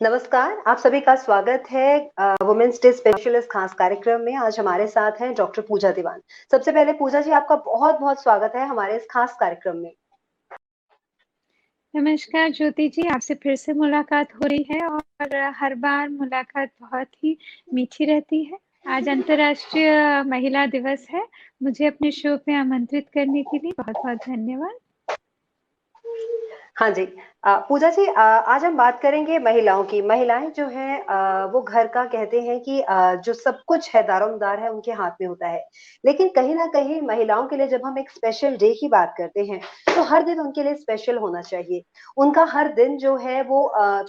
नमस्कार, आप सभी का स्वागत है वुमेन्स डे स्पेशल इस खास कार्यक्रम में। आज हमारे साथ हैं डॉक्टर पूजा दीवान। सबसे पहले पूजा जी, आपका बहुत-बहुत स्वागत है हमारे इस खास कार्यक्रम में। नमस्कार ज्योति जी, आपसे फिर से मुलाकात हो रही है और हर बार मुलाकात बहुत ही मीठी रहती है। आज अंतर्राष्ट्रीय महिला दिवस है। मुझे अपने शो पे आमंत्रित करने के लिए बहुत-बहुत धन्यवाद। हाँ जी। पूजा जी, आज हम बात करेंगे महिलाओं की। महिलाएं जो हैं वो घर का कहते हैं कि जो सब कुछ है दारोमदार है उनके हाथ में होता है। लेकिन कहीं न कहीं महिलाओं के लिए जब हम एक स्पेशल डे की बात करते हैं, तो हर दिन उनके लिए स्पेशल होना चाहिए। उनका हर दिन जो है वो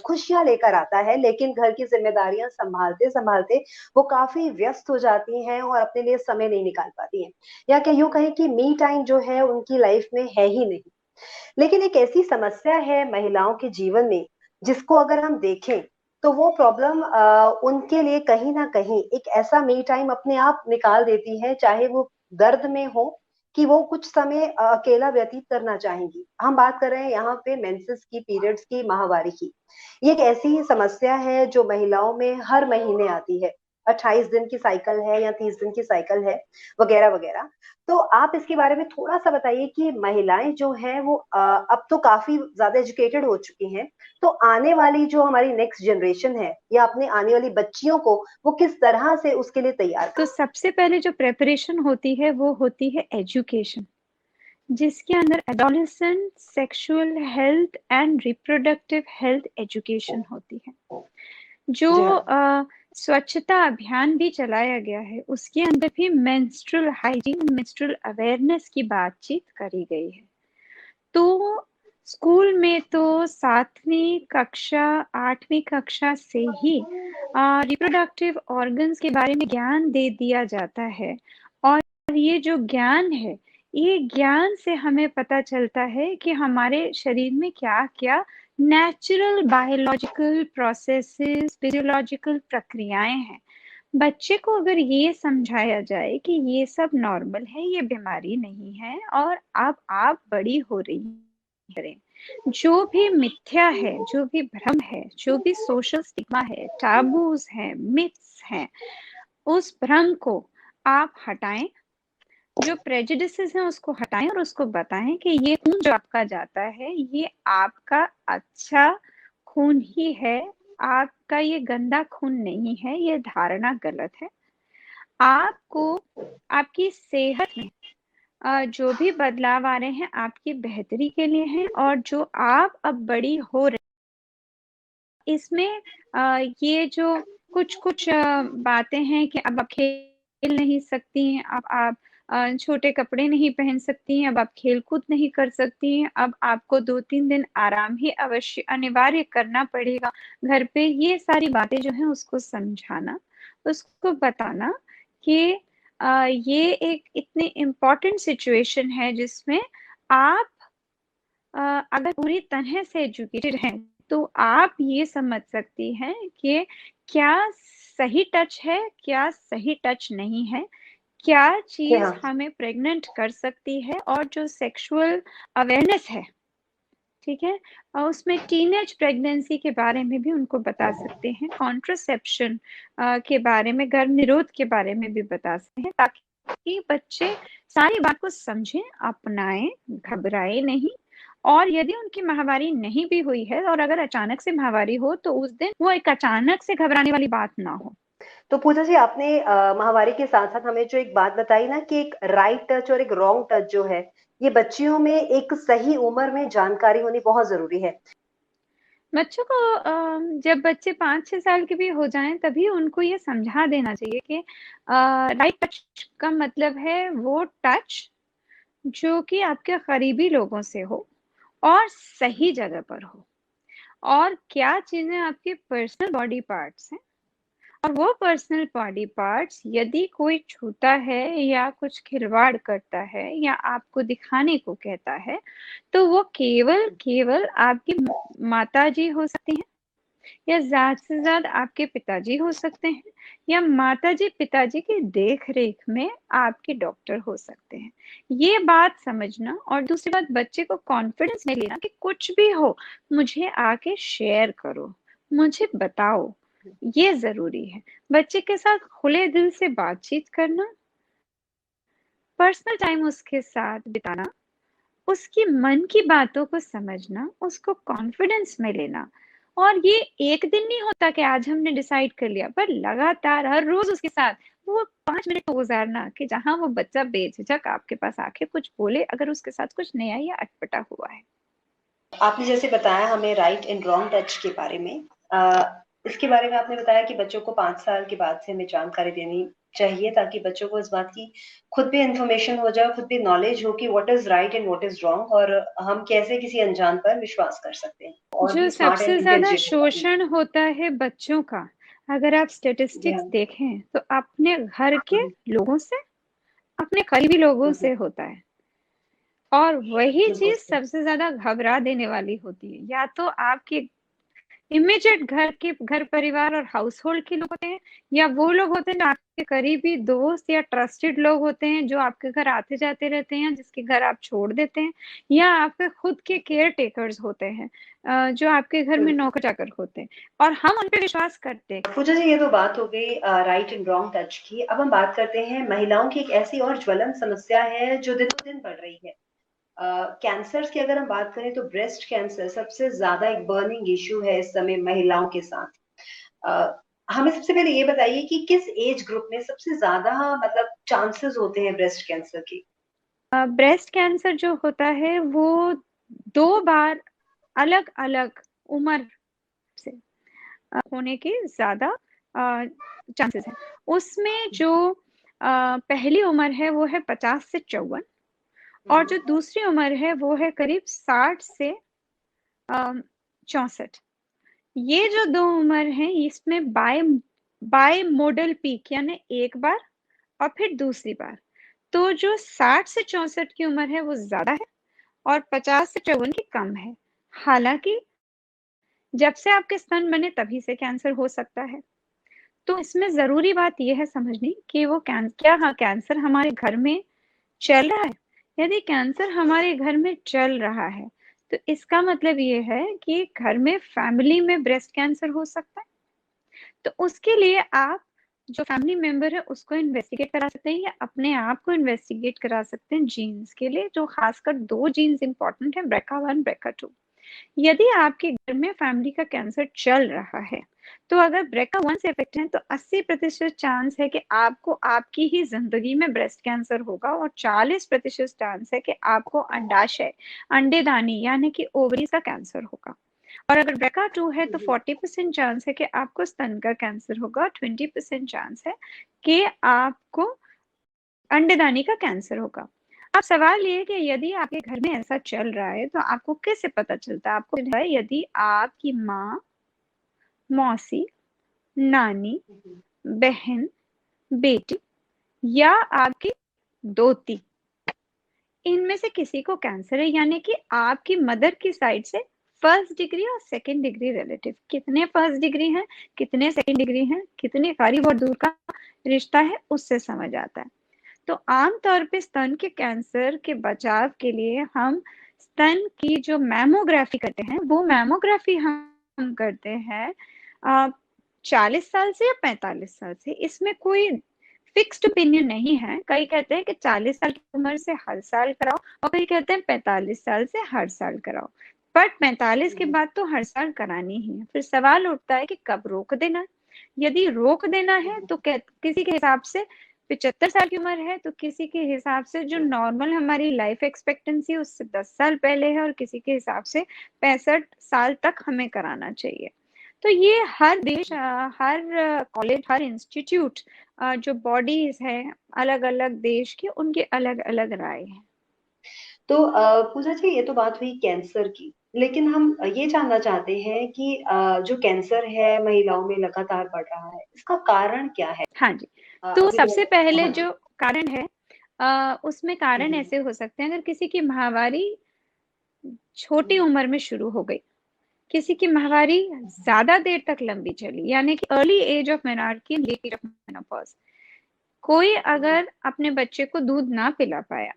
खुशियाँ लेकर आता है, लेकिन घर की ज़िम्मेदारियाँ सँभालते-सँभालते वो काफ़ी व्यस्त हो जाती हैं और अपने लिए समय नहीं निकाल पाती हैं। या कि यूँ कहें कि मी टाइम जो है उनकी लाइफ में है ही नहीं। लेकिन एक ऐसी समस्या है महिलाओं के जीवन में, जिसको अगर हम देखें, तो वो प्रॉब्लम उनके लिए कहीं न कहीं एक ऐसा मी टाइम अपने आप निकाल देती है, चाहे वो दर्द में हो कि वो कुछ समय अकेला व्यतीत करना चाहेंगी। हम बात कर रहे हैं यहाँ पे मेंसेस की, पीरियड्स की, माहवारी की। ये एक ऐसी ही समस्या है जो महिलाओं में हर महीने आती है। 28 दिन की साइकिल है या 30 दिन की साइकिल है, वगैरह-वगैरह। तो आप इसके बारे में थोड़ा-सा बताइए कि महिलाएँ जो हैं वो अब तो काफ़ी ज़्यादा एजुकेटेड हो चुकी हैं, तो आने वाली जो हमारी नेक्स्ट जनरेशन है या अपने आने वाली बच्चियों को वो किस तरह से उसके लिए तैयार तो करें? सबसे पहले जो प्रिपरेशन होती है वो होती है एजुकेशन, जिसके अंदर adolescent sexual health and reproductive health education होती है। जो जी हाँ। स्वच्छता अभियान भी चलाया गया है, उसके अंदर भी मेंस्ट्रुअल हाइजीन, मेंस्ट्रुअल अवेयरनेस की बातचीत करी गई है। तो स्कूल में तो 7वीं कक्षा, 8वीं कक्षा से ही रिप्रोडक्टिव ऑर्गन्स के बारे में ज्ञान दे दिया जाता है। और ये जो ज्ञान है, ये ज्ञान से हमें पता चलता है कि हमारे शरीर में क्या-क्या नेचुरल बायोलॉजिकल प्रोसेसेस, फिजियोलॉजिकल प्रक्रियाएं हैं। बच्चे को अगर ये समझाया जाए कि ये सब नॉर्मल है, ये बीमारी नहीं है और अब आप बड़ी हो रही करें। जो भी मिथ्या है, जो भी भ्रम है, जो भी सोशल स्टिग्मा है, टाबूज हैं, मिथ्स हैं, उस भ्रम को आप हटाएं। जो प्रेजुडिसेस हैं उसको हटाएं और उसको बताएं कि ये खून जो आपका जाता है, ये आपका अच्छा खून ही है। आपका ये गंदा खून नहीं है, ये धारणा गलत है। आपको आपकी सेहत में जो भी बदलाव आ रहे हैं आपकी बेहतरी के लिए हैं, और जो आप अब बड़ी हो रही इसमें ये जो कुछ बातें हैं कि अब आप खेल नहीं सकती हैं, अब आप छोटे कपड़े नहीं पहन सकती हैं, अब आप खेल-कूद नहीं कर सकती हैं, अब आपको 2-3 दिन आराम ही अवश्य अनिवार्य करना पड़ेगा घर पे। ये सारी बातें जो हैं उसको समझाना, उसको बताना कि ये एक इतनी इम्पोर्टेंट सिचुएशन है जिसमें आप अगर पूरी तरह से एजुकेटेड हैं, तो आप ये समझ सकती हैं कि क्या सही टच है, क्या सही टच नहीं है, क्या जी चीज़ हाँ। हमें प्रेग्नेंट कर सकती है, और जो सेक्सुअल अवेयरनेस है, ठीक है? और उसमें टीनेज प्रेगनेंसी के बारे में भी उनको बता सकते हैं, कॉन्ट्रासेप्शन के बारे में, गर्भ निरोध के बारे में भी बता सकते हैं, ताकि बच्चे सारी बात को समझें, अपनाएं, घबराए नहीं। और यदि उनकी माहवारी नहीं भी हुई है और अगर अचानक से माहवारी हो, तो उस दिन वो एक अचानक से घबराने वाली बात ना हो। तो पूजा जी, आपने माहवारी के साथ-साथ हमें जो एक बात बताई ना कि एक राइट टच और एक रॉन्ग टच जो है, ये बच्चियों में एक सही उम्र में जानकारी होनी बहुत ज़रूरी है। बच्चों को जब बच्चे 5-6 साल के भी हो जाएँ, तभी उनको ये समझा देना चाहिए कि राइट टच का मतलब है वो टच जो कि आपके करीबी लोगों से हो और सही जगह पर हो, और क्या चीज़ें आपके पर्सनल बॉडी पार्ट्स हैं, और वो पर्सनल बॉडी पार्ट्स यदि कोई छूता है या कुछ खिलवाड़ करता है या आपको दिखाने को कहता है, तो वो केवल आपकी माताजी हो सकती हैं, या ज़्यादा से ज़्यादा आपके पिताजी हो सकते हैं, या माताजी पिताजी की देख-रेख में आपके डॉक्टर हो सकते हैं। ये बात समझना, और दूसरी बात, बच्चे को कॉन्फिडेंस में लेना कि कुछ भी हो, मुझे आके शेयर करो, मुझे बताओ। ये जरूरी है, बच्चे के साथ खुले दिल से बातचीत करना, पर्सनल टाइम उसके साथ बिताना, उसकी मन की बातों को समझना, उसको कॉन्फिडेंस में लेना। और ये एक दिन नहीं होता कि आज हमने डिसाइड कर लिया, पर लगातार हर रोज उसके साथ वो 5 मिनट को गुजारना कि जहां वो बच्चा बेझिझक आपके पास आके कुछ बोले अगर उसके साथ कुछ नया या अटपटा हुआ है। आपने जैसे बताया हमें राइट एंड रॉन्ग टच के बारे में, इसके बारे में आपने बताया कि बच्चों को 5 साल के बाद से हमें जानकारी देनी चाहिए ताकि बच्चों को इस बात की खुद भी इंफॉर्मेशन हो जाए, खुद भी नॉलेज हो कि what is right and what is wrong, और हम कैसे किसी अनजान पर विश्वास कर सकते हैं और जो भी स्मार्ट सबसे एंड ज्यादा इंटेलिजेंट होगा। शोषण होता है बच्चों का, अगर आप जी स्टेटिस्टिक्स हाँ। देखें तो अपने घर के हम्म, लोगों से, अपने करीबी लोगों हम्म, से होता है। और वही बिल्कुल चीज सही। सबसे ज्यादा घबरा देने वाली होती है। या तो आपके इमीडिएट घर के घर परिवार और हाउस होल्ड के लोग होते हैं, या वो लोग होते हैं जो आपके करीबी दोस्त या ट्रस्टेड लोग होते हैं जो आपके घर आते जाते रहते हैं, जिसके घर आप छोड़ देते हैं, या आपके खुद के केयर टेकर्स होते हैं, जो आपके घर में बिल्कुल। नौकर चाकर होते हैं, और हम उन पे विश्वास करते हैं। पूजा जी, ये तो बात हो गई राइट एंड रॉन्ग टच की। अब हम बात करते हैं महिलाओं की एक ऐसी और ज्वलन समस्या है जो दिनों दिन बढ़ रही है। कैंसर की अगर हम बात करें तो ब्रेस्ट कैंसर सबसे ज्यादा एक बर्निंग इश्यू है इस समय महिलाओं के साथ। अ, हमें सबसे पहले ये बताइए कि किस एज ग्रुप में सबसे ज्यादा मतलब चांसेस होते हैं ब्रेस्ट कैंसर के। ब्रेस्ट कैंसर जो होता है वो 2 बार अलग अलग उम्र से होने के ज्यादा चांसेस हैं। उसमें जो पहली उम्र है वो है 50 से 54, और जो दूसरी उम्र है वो है करीब 60 से 64। ये जो 2 उम्र है इसमें बाय मोडल पीक, यानी एक बार और फिर दूसरी बार। तो जो 60 से 64 की उम्र है वो ज्यादा है, और 50 से 54 की कम है। हालांकि जब से आपके स्तन बने तभी से कैंसर हो सकता है। तो इसमें जरूरी बात यह है समझनी कि वो क्या, हाँ, कैंसर हमारे घर में चल रहा है। यदि कैंसर हमारे घर में चल रहा है तो इसका मतलब ये है कि घर में फैमिली में ब्रेस्ट कैंसर हो सकता है। तो उसके लिए आप जो फैमिली मेंबर है उसको इन्वेस्टिगेट करा सकते हैं, या अपने आप को इन्वेस्टिगेट करा सकते हैं जीन्स के लिए, जो खासकर 2 जीन्स इंपॉर्टेंट है, BRCA1 BRCA2। यदि आपके घर में फैमिली का कैंसर चल रहा है तो अगर BRCA1 से इफेक्ट है तो 80% चांस है कि आपको आपकी ही जिंदगी में ब्रेस्ट कैंसर होगा, और 40% चांस है कि आपको अंडाशय, अंडेदानी यानी कि ओवरीज का कैंसर होगा। और अगर BRCA2 है तो 40% चांस है कि आपको स्तन का कैंसर होगा, 20% चांस है कि आपको अंडेदानी का कैंसर होगा। अब सवाल ये है कि यदि आपके घर में ऐसा चल रहा है तो आपको कैसे पता चलता है? आपको है यदि आपकी माँ, मौसी, नानी, बहन, बेटी, या आपकी दोती, इनमें से किसी को कैंसर है, यानी कि आपकी मदर की साइड से फर्स्ट डिग्री और सेकंड डिग्री रिलेटिव, कितने फर्स्ट डिग्री हैं, कितने सेकंड डिग्री हैं, कितने करीब और दूर का रिश्ता है, उससे समझ आता है। तो आमतौर पे स्तन के कैंसर के बचाव के लिए हम स्तन की जो मैमोग्राफी करते हैं वो मैमोग्राफी हम करते हैं 40 साल से या 45 साल से। इसमें कोई फिक्स्ड ओपिनियन नहीं है। कई कहते हैं कि 40 साल की उम्र से हर साल कराओ, और कई कहते हैं 45 साल से हर साल कराओ, बट 45 के बाद तो हर साल करानी ही है। फिर सवाल उठता है कि कब रोक देना। यदि रोक देना है तो किसी के हिसाब से 75 साल की उम्र है, तो किसी के हिसाब से जो नॉर्मल हमारी लाइफ एक्सपेक्टेंसी उससे 10 साल पहले है, और किसी के हिसाब से 65 साल तक हमें कराना चाहिए। तो ये हर देश, हर कॉलेज, हर इंस्टीट्यूट, जो बॉडीज है अलग अलग देश की, उनकी अलग अलग राय है। तो पूजा जी, ये तो बात हुई कैंसर की, लेकिन हम ये जानना चाहते हैं कि जो कैंसर है महिलाओं में लगातार बढ़ रहा है, इसका कारण क्या है? हाँ जी। तो अभी सबसे पहले हाँ जी। जो कारण है, उसमें कारण हम्म, ऐसे हो सकते हैं अगर किसी की माहवारी छोटी उम्र में शुरू हो गई, किसी की माहवारी ज्यादा देर तक लंबी चली, यानी कि early age of menarche, late age of menopause. कोई अगर अपने बच्चे को दूध ना पिला पाया,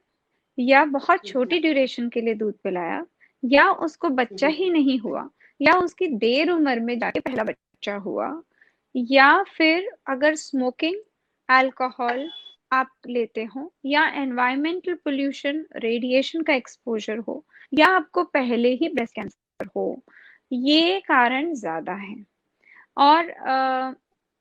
या बहुत छोटी ड्यूरेशन के लिए दूध पिलाया, या उसको बच्चा ही नहीं हुआ, या उसकी देर उम्र में जाके पहला बच्चा हुआ, या फिर अगर स्मोकिंग, अल्कोहल आप लेते हो, या एनवायरमेंटल पोल्यूशन, रेडिएशन का एक्सपोजर हो, या आपको पहले ही ब्रेस्ट कैंसर हो, ये कारण ज्यादा है। और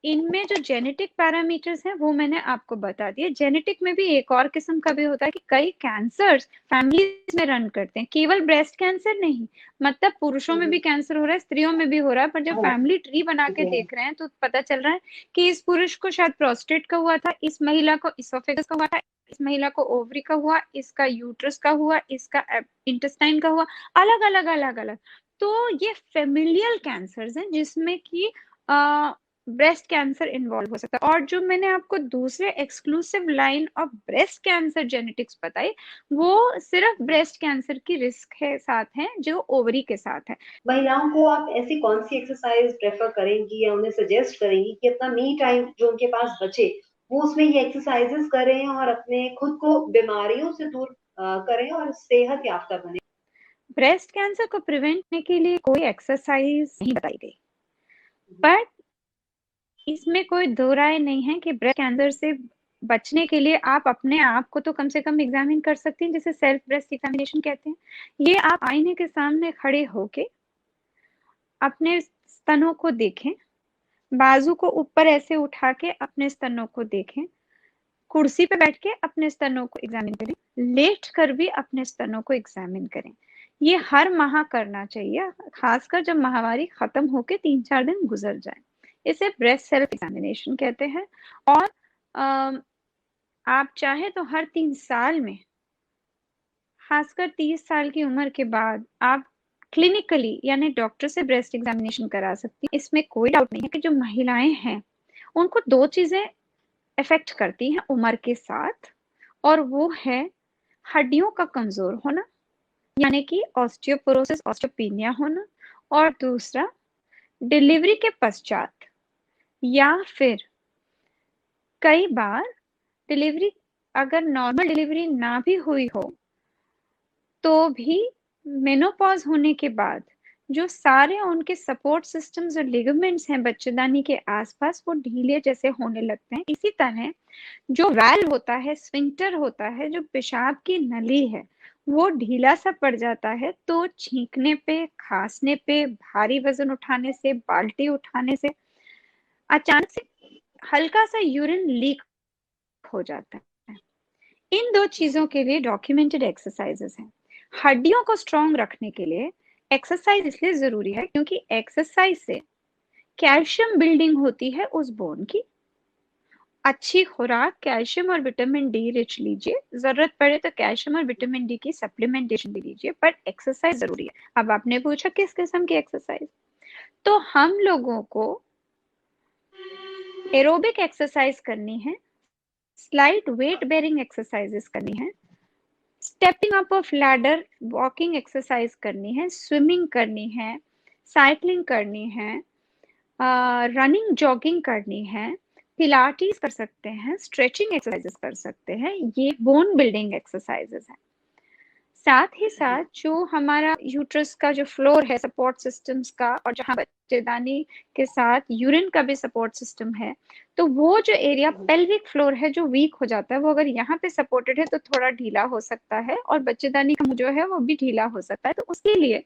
इनमें जो जेनेटिक पैरामीटर्स हैं वो मैंने आपको बता दिए। जेनेटिक में भी एक और किस्म का भी होता है कि कई कैंसर्स फैमिलीज में रन करते हैं, केवल ब्रेस्ट कैंसर नहीं, मतलब पुरुषों में भी कैंसर हो रहा है, स्त्रियों में भी हो रहा है, पर जब फैमिली ट्री बना के देख रहे हैं तो पता चल रहा है कि इस पुरुष को शायद प्रोस्टेट का हुआ था, इस महिला को इसोफेगस का हुआ था, इस महिला को ओवरी का हुआ, इसका यूट्रस का हुआ, इसका इंटेस्टाइन का हुआ, अलग अलग अलग अलग। तो ये फेमिलियल कैंसर्स हैं जिसमें कि ब्रेस्ट कैंसर इन्वॉल्व हो सकता है। और जो मैंने आपको दूसरे exclusive line of breast cancer genetics बताई, वो सिर्फ ब्रेस्ट कैंसर की रिस्क है साथ है जो ओवरी के साथ है। महिलाओं को आप ऐसी कौन सी एक्सरसाइज प्रेफर करेंगी या उन्हें सजेस्ट करेंगी कि अपना मी टाइम जो उनके पास बचे वो उसमें ये एक्सरसाइजेस करें और अपने खुद को बीमारियों से दूर करें और सेहत याफ्ता बने? ब्रेस्ट कैंसर को प्रिवेंट करने के लिए कोई एक्सरसाइज नहीं बताई गई, पर इसमें कोई दो राय नहीं है कि ब्रेस्ट कैंसर से बचने के लिए आप अपने आप को तो कम से कम एग्जामिन कर सकती हैं, जिसे सेल्फ ब्रेस्ट एग्जामिनेशन कहते हैं। ये आप आईने के सामने खड़े होके अपने स्तनों को देखें, बाजू को ऊपर ऐसे उठा के अपने स्तनों को देखें, कुर्सी पे बैठ के अपने स्तनों को एग्जामिन करें, लेट कर भी अपने स्तनों को एग्जामिन करें। ये हर माह करना चाहिए, खासकर जब महामारी खत्म होके 3-4 दिन गुजर जाए। इसे ब्रेस्ट सेल्फ एग्जामिनेशन कहते हैं। और आप चाहे तो हर 3 साल में, खासकर 30 साल की उम्र के बाद, आप क्लिनिकली यानी डॉक्टर से ब्रेस्ट एग्जामिनेशन करा सकती हैं। इसमें कोई डाउट नहीं है कि जो महिलाएं हैं उनको दो चीजें इफेक्ट करती हैं उम्र के साथ, और वो है हड्डियों का कमजोर होना यानी कि ऑस्टियोपोरोसिस, ऑस्टियोपेनिया होना, और दूसरा डिलीवरी के पश्चात, या फिर कई बार डिलीवरी, अगर नॉर्मल डिलीवरी ना भी हुई हो तो भी मेनोपॉज होने के बाद जो सारे उनके सपोर्ट सिस्टम्स और लिगामेंट्स हैं बच्चेदानी के आसपास, वो ढीले जैसे होने लगते हैं। इसी तरह जो वाल्व होता है, स्फिंक्टर होता है, जो पेशाब की नली है, वो ढीला सा पड़ जाता है। तो छींकने पे, खांसने पे, भारी वजन उठाने से, बाल्टी उठाने से अचानक से हल्का सा यूरिन लीक हो जाता है। इन दो चीजों के लिए डॉक्यूमेंटेड एक्सरसाइजेस हैं। हड्डियों को स्ट्रॉन्ग रखने के लिए एक्सरसाइज इसलिए जरूरी है क्योंकि एक्सरसाइज से कैल्शियम बिल्डिंग होती है उस बोन की। अच्छी खुराक, कैल्शियम और विटामिन डी रिच लीजिए, जरूरत पड़े तो कैल्शियम और विटामिन डी की सप्लीमेंटेशन भी लीजिए, पर एक्सरसाइज जरूरी है। अब आपने पूछा किस किस्म की एक्सरसाइज, तो हम लोगों को एरोबिक एक्सरसाइज करनी है, स्लाइट वेट बेरिंग एक्सरसाइजेस करनी है, stepping up of ladder walking exercise करनी है, स्विमिंग करनी है, साइकिलिंग करनी है, रनिंग जॉगिंग करनी है, पिलाटीज कर सकते हैं, स्ट्रेचिंग एक्सरसाइजेस कर सकते हैं। ये बोन बिल्डिंग एक्सरसाइजेस हैं। साथ ही साथ जो हमारा यूट्रस का जो फ्लोर है सपोर्ट सिस्टम्स का, और जहाँ बच्चेदानी के साथ यूरिन का भी सपोर्ट सिस्टम है, तो वो जो एरिया पेल्विक फ्लोर है जो वीक हो जाता है, वो अगर यहाँ पे सपोर्टेड है तो थोड़ा ढीला हो सकता है, और बच्चेदानी का मुंह जो है वो भी ढीला हो सकता है। तो उसके लिए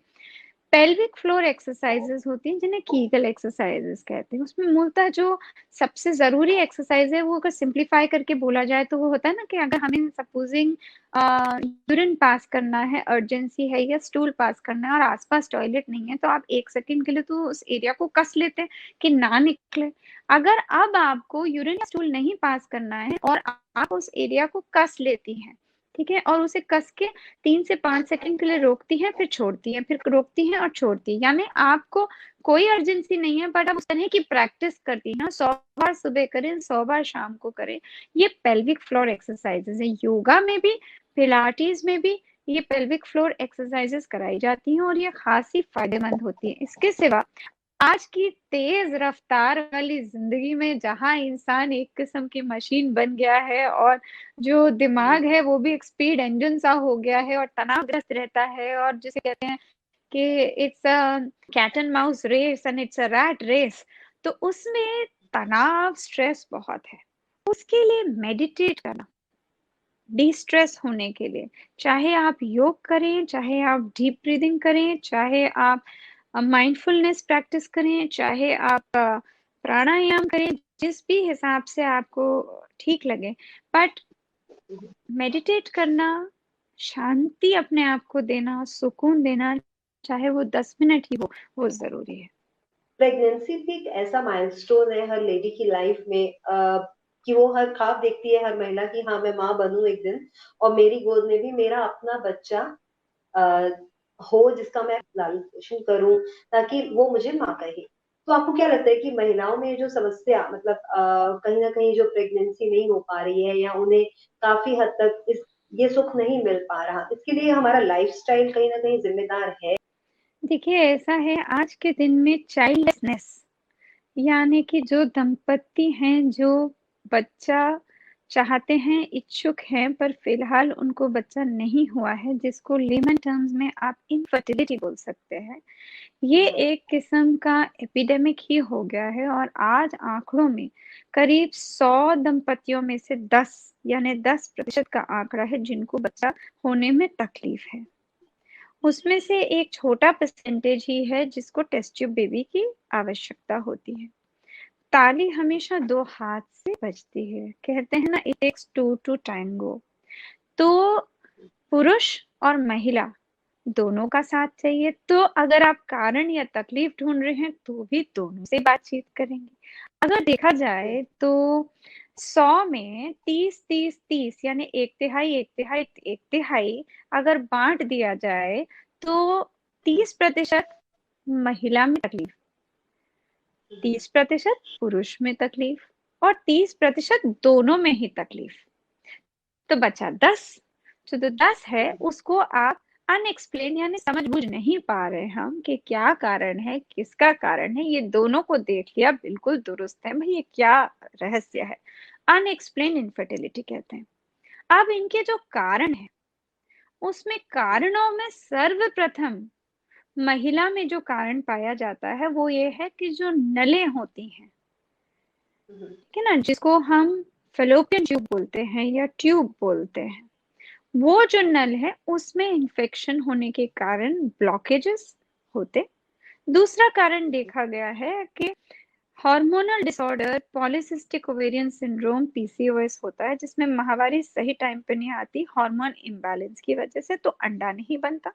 पेल्विक फ्लोर एक्सरसाइजेस होती हैं जिन्हें कीगल एक्सरसाइजेस कहते हैं। उसमें मूलतः जो सबसे जरूरी एक्सरसाइज है वो अगर सिंप्लीफाई करके बोला जाए तो वो होता है ना कि अगर हमें सपोजिंग यूरिन पास करना है, अर्जेंसी है, या स्टूल पास करना है और आसपास टॉयलेट नहीं है, तो आप 1 सेकंड के लिए तो उस एरिया को कस लेते हैं कि ना निकले। अगर अब आपको यूरिन या स्टूल नहीं पास करना है और आप उस एरिया को कस लेती हैं, ठीक है, और उसे कस के 3 से 5 सेकंड के लिए रोकती हैं, फिर छोड़ती हैं, फिर रोकती हैं और छोड़ती हैं, यानी आपको कोई अर्जेंसी नहीं है, बट आप उस तरह की प्रैक्टिस करती हैं, 100 बार सुबह करें, 100 बार शाम को करें। ये पेल्विक फ्लोर एक्सरसाइजेस है। योगा में भी, पिलाटीज में भी ये पेल्विक फ्लोर एक्सरसाइजेस कराई जाती हैं और ये खासी फायदेमंद होती है। इसके सिवा आज की तेज रफ्तार वाली जिंदगी में जहां इंसान एक किस्म की मशीन बन गया है और जो दिमाग है वो भी एक स्पीड इंजन सा हो गया है और तनावग्रस्त रहता है, और जिसे कहते हैं कि it's a cat and mouse race and it's a rat race, तो उसमें तनाव, स्ट्रेस बहुत है। उसके लिए मेडिटेट करना, डिस्ट्रेस होने के लिए, चाहे आप योग करें, चाहे आप डीप ब्रीदिंग करें, चाहे आप माइंडफुलनेस प्रैक्टिस करें, चाहे आप प्राणायाम करें, जिस भी हिसाब से आपको ठीक लगे, बट मेडिटेट करना, शांति अपने आप को देना, सुकून देना, चाहे वो 10 मिनट ही हो, वो जरूरी है। प्रेगनेंसी भी एक ऐसा माइलस्टोन है हर लेडी की लाइफ में, कि वो हर ख्वाब देखती है हर महिला की, हाँ मैं माँ बनूं एक दिन और मेरी गोद में भी मेरा अपना बच्चा अ, हो जिसका मैं लालन पोषण करूं, ताकि वो मुझे माँ कहे। तो आपको क्या लगता है कि महिलाओं में जो समस्या, मतलब कहीं ना कहीं जो प्रेगनेंसी नहीं हो पा रही है या उन्हें काफी हद तक इस ये सुख नहीं मिल पा रहा, इसके लिए हमारा लाइफस्टाइल कहीं ना कहीं जिम्मेदार है? देखिए, ऐसा है आज के दिन में चाइल्डलेसनेस, यानी कि जो दंपति हैं जो बच्चा चाहते हैं, इच्छुक हैं, पर फिलहाल उनको बच्चा नहीं हुआ है, जिसको लेमन टर्म्स में आप इनफर्टिलिटी बोल सकते हैं, ये एक किस्म का एपिडेमिक ही हो गया है। और आज आंकड़ों में करीब 100 दंपतियों में से 10 यानी 10% का आंकड़ा है जिनको बच्चा होने में तकलीफ है। उसमें से एक छोटा परसेंटेज ही है जिसको टेस्ट ट्यूब बेबी की आवश्यकता होती है। ताली हमेशा दो हाथ से बजती है, कहते हैं ना, it takes two to tango. तो पुरुष और महिला दोनों का साथ चाहिए। तो अगर आप कारण या तकलीफ ढूंढ रहे हैं तो भी दोनों से बातचीत करेंगे। अगर देखा जाए तो 100 में 30-30-30 यानी एक तिहाई एक तिहाई एक तिहाई अगर बांट दिया जाए तो 30% महिला में तकलीफ, 30% पुरुष में तकलीफ और 30% दोनों में ही तकलीफ। तो बचा 10। जो तो 10 है उसको आप अनएक्सप्लेन यानी समझ बूझ नहीं पा रहे हम कि क्या कारण है, किसका कारण है। ये दोनों को देख लिया, बिल्कुल दुरुस्त है भाई, ये क्या रहस्य है, अनएक्सप्लेन इनफर्टिलिटी कहते हैं। अब इनके जो कारण है उसमें कारणों में सर्वप्रथम महिला में जो कारण पाया जाता है वो ये है कि जो नलें होती हैं, ठीक है ना, जिसको हम फेलोपियन ट्यूब बोलते हैं या ट्यूब बोलते हैं, वो जो नल है उसमें इंफेक्शन होने के कारण ब्लॉकेजेस होते। दूसरा कारण देखा गया है कि hormonal disorder, polycystic ovarian syndrome, PCOS होता है, जिसमें माहवारी सही टाइम पे नहीं आती हार्मोन इम्बैलेंस की वजह से, तो अंडा नहीं बनता।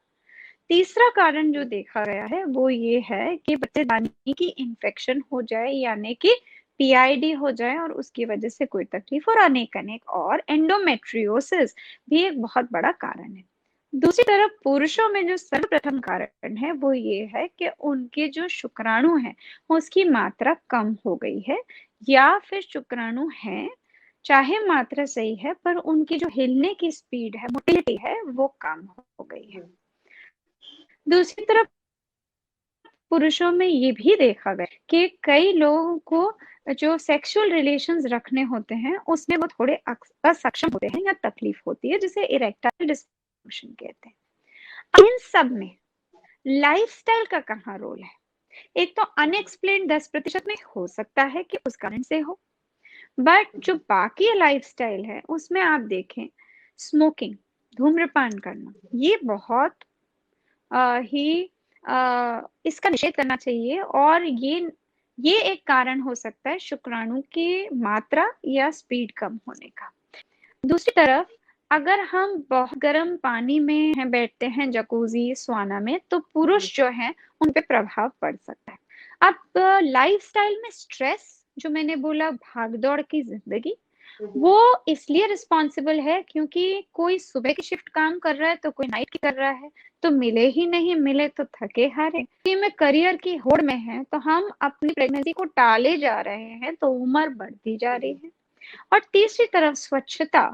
तीसरा कारण जो देखा गया है वो ये है कि बच्चेदानी की इन्फेक्शन हो जाए यानी कि पीआईडी हो जाए और उसकी वजह से कोई तकलीफ, और अनेक अनेक और एंडोमेट्रियोसिस भी एक बहुत बड़ा कारण है। दूसरी तरफ पुरुषों में जो सर्वप्रथम कारण है वो ये है कि उनके जो शुक्राणु है उसकी मात्रा कम हो गई है, या फिर शुक्राणु है, चाहे मात्रा सही है, पर उनकी जो हिलने की स्पीड है, मोटिलिटी है, वो कम हो गई है। दूसरी तरफ पुरुषों में ये भी देखा गया कि कई लोगों को जो सेक्सुअल रिलेशंस रखने होते हैं उसमें वो थोड़े असक्षम होते हैं या तकलीफ होती है, जिसे इरेक्टाइल डिस्फंक्शन कहते हैं। अब इन सब में लाइफस्टाइल का कहाँ रोल है? एक तो अनएक्सप्लेन 10% में हो सकता है कि उस कारण से हो, बट जो बाकी लाइफस्टाइल है उसमें आप देखें, स्मोकिंग, धूम्रपान करना, ये बहुत ही इसका निषेध करना चाहिए, और ये एक कारण हो सकता है शुक्राणु की मात्रा या स्पीड कम होने का। दूसरी तरफ अगर हम बहुत गर्म पानी में हैं, बैठते हैं जकूजी स्वाना में, तो पुरुष जो है उन पे प्रभाव पड़ सकता है। अब लाइफस्टाइल में स्ट्रेस, जो मैंने बोला, भागदौड़ की जिंदगी, वो इसलिए रिस्पॉन्सिबल है क्योंकि कोई सुबह की शिफ्ट काम कर रहा है तो कोई नाइट की कर रहा है, तो मिले ही नहीं, मिले तो थके हारे, में करियर की होड़ में है तो हम अपनी प्रेगनेंसी को टाले जा रहे हैं, तो उम्र बढ़ती जा रही है। और तीसरी तरफ स्वच्छता,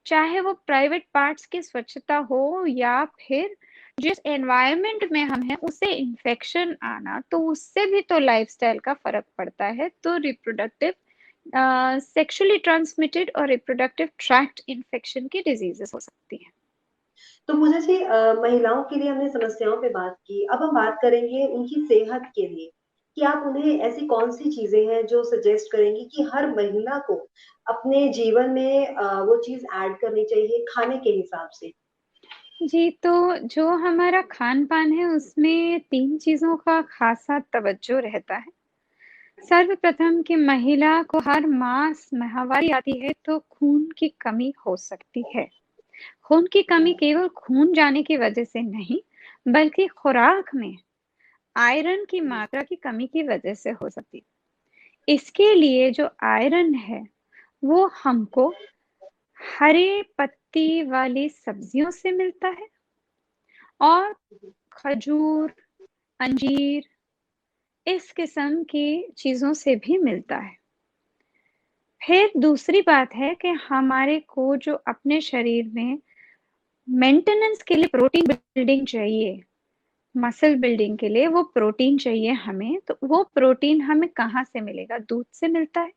चाहे वो प्राइवेट पार्ट्स की स्वच्छता हो या फिर जिस एनवायरनमेंट में हम हैं उससे इन्फेक्शन आना, तो उससे भी तो लाइफस्टाइल का फर्क पड़ता है। तो रिप्रोडक्टिव सेक्सुअली ट्रांसमिटेड और रिप्रोडक्टिव ट्रैक्ट इन्फेक्शन की डिजीजेस हो सकती हैं। तो पूजा जी महिलाओं के लिए हमने समस्याओं पे बात की, अब हम बात करेंगे उनकी सेहत के लिए, कि आप उन्हें ऐसी कौन-सी चीज़ें हैं जो सजेस्ट करेंगी कि हर महिला को अपने जीवन में वो चीज़ ऐड करनी चाहिए खाने के हिसाब से? जी, तो जो हमारा खान-पान है उसमें 3 चीज़ों का ख़ासा तवज्जो रहता है। सर्वप्रथम कि महिला को हर मास माहवारी आती है तो खून की कमी हो सकती है। खून की कमी केवल खून जाने की वजह से नहीं, बल्कि खुराक में आयरन की मात्रा की कमी की वजह से हो सकती है। इसके लिए जो आयरन है, वो हमको हरे पत्ती वाली सब्जियों से मिलता है और खजूर, अंजीर इस किस्म की चीज़ों से भी मिलता है। फिर दूसरी बात है कि हमारे को जो अपने शरीर में मेंटेनेंस के लिए प्रोटीन बिल्डिंग चाहिए, मसल बिल्डिंग के लिए वो प्रोटीन चाहिए हमें, तो वो प्रोटीन हमें कहाँ से मिलेगा? दूध से मिलता है,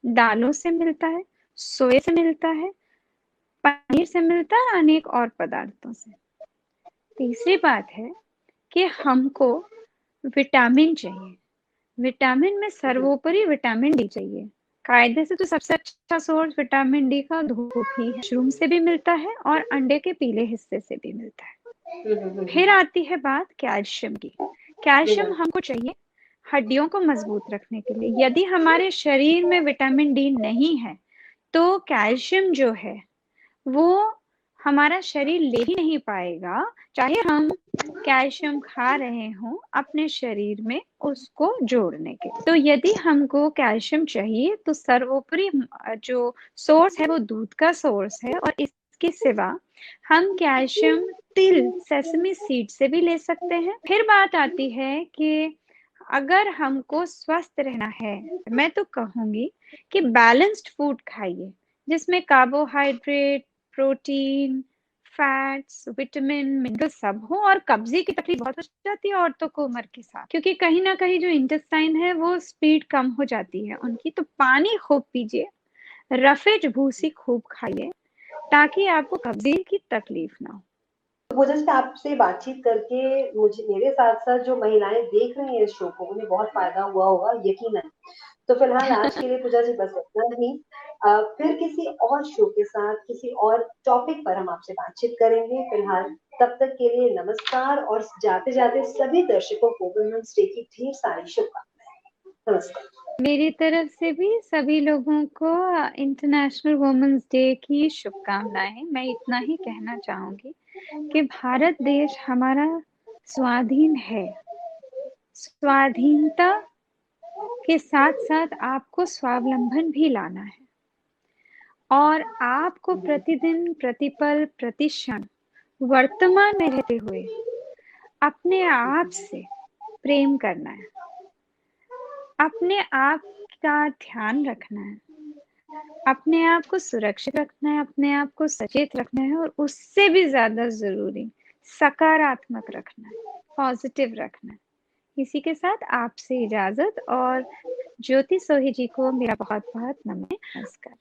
दालों से मिलता है, सोए से मिलता है, पनीर से मिलता है, अनेक और पदार्थों से। तीसरी बात है कि हमको विटामिन चाहिए। विटामिन में सर्वोपरि विटामिन डी चाहिए। कायदे से तो सबसे अच्छा सोर्स विटामिन डी का धूप ही है। मशरूम से भी मिलता है और अंडे के पीले हिस्से से भी मिलता है। हुँ, हुँ, हुँ, फिर हुँ। आती है बात कैल्शियम की। जी कैल्शियम हाँ। हमको चाहिए हड्डियों को मजबूत रखने के लिए। यदि हमारे शरीर में विटामिन डी नहीं है, तो कैल्शियम जो है वो हमारा शरीर ले ही नहीं पाएगा, चाहे हम कैल्शियम खा रहे हों अपने शरीर में उसको जोड़ने के। तो यदि हमको कैल्शियम चाहिए तो सर्वोपरि जो सोर्स है वो दूध का सोर्स है और इसके सिवा हम कैल्शियम तिल सेसमी सीड से भी ले सकते हैं। फिर बात आती है कि अगर हमको स्वस्थ रहना है, मैं तो कहूंगी कि बैलेंस्ड फूड खाइए जिसमें carbohydrate, protein, fats, vitamin, mineral सब हो और कब्जे की तकलीफ बहुत हो जाती है औरतों को उम्र के साथ, क्योंकि कहीं ना कहीं जो इंटेस्टाइन है वो स्पीड कम हो जाती है उनकी। तो पानी खूब पीजिए, रफेज भूसी खूब खाइए ताकि आपको कब्जे की तकलीफ ना हो। तो पूजा जी आपसे बातचीत करके मुझे मेरे साथ-साथ जो महिलाएँ देख रही हैं इस शो को, उन्हें बहुत फ़ायदा हुआ होगा यकीनन। तो फिलहाल आज के लिए पूजा जी बस इतना ही। फिर किसी और शो के साथ, किसी और टॉपिक पर हम आपसे बातचीत करेंगे। फिलहाल तब तक के लिए नमस्कार और जाते-जाते सभी दर्शकों को वुमेन्स डे की ढेर सारी शुभकामनाएँ। नमस्कार। मेरी तरफ से भी सभी लोगों को इंटरनेशनल वुमेन्स डे की शुभकामनाएं। मैं इतना ही कहना चाहूंगी कि भारत देश हमारा स्वाधीन है। स्वाधीनता के साथ साथ आपको स्वावलंबन भी लाना है और आपको प्रतिदिन, प्रतिपल, प्रतिक्षण वर्तमान में रहते हुए अपने आप से प्रेम करना है, अपने आप का ध्यान रखना है, अपने आप को सुरक्षित रखना है, अपने आप को सचेत रखना है और उससे भी ज्यादा जरूरी सकारात्मक रखना है, पॉजिटिव रखना है। इसी के साथ आपसे इजाजत और ज्योति सोही जी को मेरा बहुत बहुत नमस्कार।